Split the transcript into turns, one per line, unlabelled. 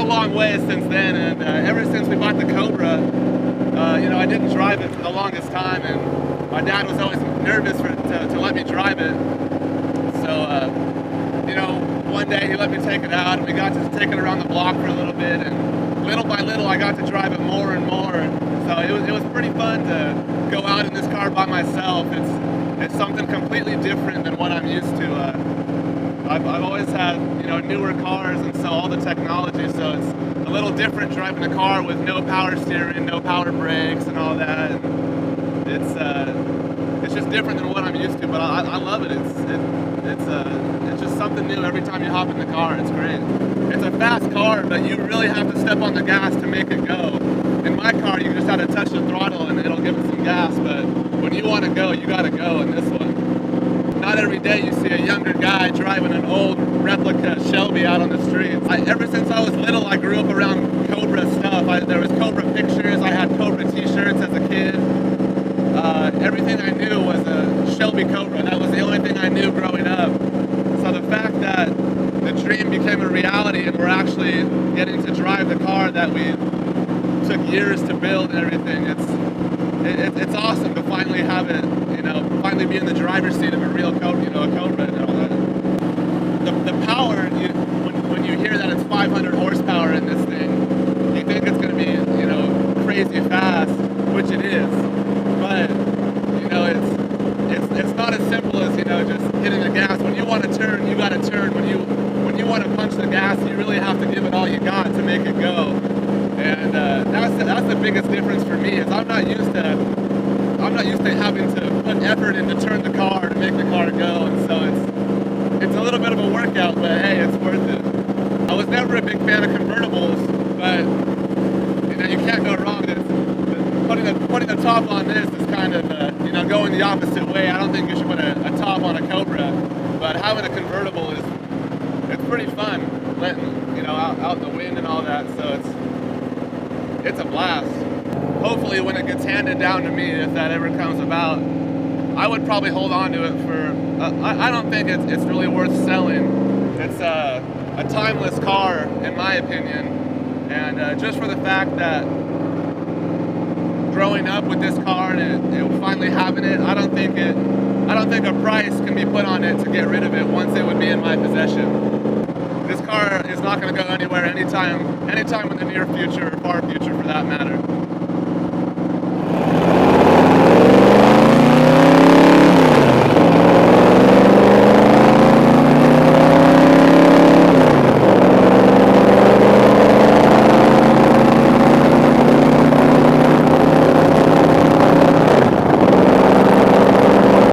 long way since then, and ever since we bought the Cobra, I didn't drive it for the longest time, and my dad was always nervous to let me drive it. So, one day he let me take it out, and we got to take it around the block for a little bit, and little by little I got to drive it more and more. So it was pretty fun to go out in this car by myself. It's something completely different than what I'm used to. I've always had, newer cars, and so all the technology, so it's a little different driving a car with no power steering, no power brakes, and all that. And it's just different than what I'm used to, but I love it. It's just something new every time you hop in the car. It's great. It's a fast car, but you really have to step on the gas to make it go. In my car, you just have to touch the throttle and it'll give it some gas, but when you want to go, you got to go in this one. Not every day you see a younger guy driving an old replica Shelby out on the streets. Ever since I was little, I grew up around Cobra stuff. There was Cobra pictures, I had Cobra t-shirts as a kid. Everything I knew was a Shelby Cobra. That was the only thing I knew growing up. So the fact that the dream became a reality and we're actually getting to drive the car that we took years to build and everything, it's awesome to finally have it, finally be in the driver's seat of a real Cobra, a Cobra and all that. The power, when you hear that it's 500 horsepower in this thing, you think it's going to be, crazy fast, which it is. But, it's not as simple as, just hitting the gas. When you want to turn, you got to turn. When you want to punch the gas, you really have to give it all you got to make it go. And that's the biggest difference for me, is I'm not used to having to put effort in to turn the car to make the car go, and so it's a little bit of a workout, but hey, it's worth it. I was never a big fan of convertibles, but you can't go wrong. Putting a top on this is kind of going the opposite way. I don't think you should put a top on a Cobra, but having a convertible it's pretty fun, letting out the wind and all that. So it's a blast. Hopefully when it gets handed down to me, if that ever comes about, I would probably hold on to it for, I don't think it's really worth selling. It's a timeless car, in my opinion, and just for the fact that growing up with this car and finally having it, I don't think a price can be put on it to get rid of it once it would be in my possession. This car is not going to go anywhere anytime in the near future or far future for that matter.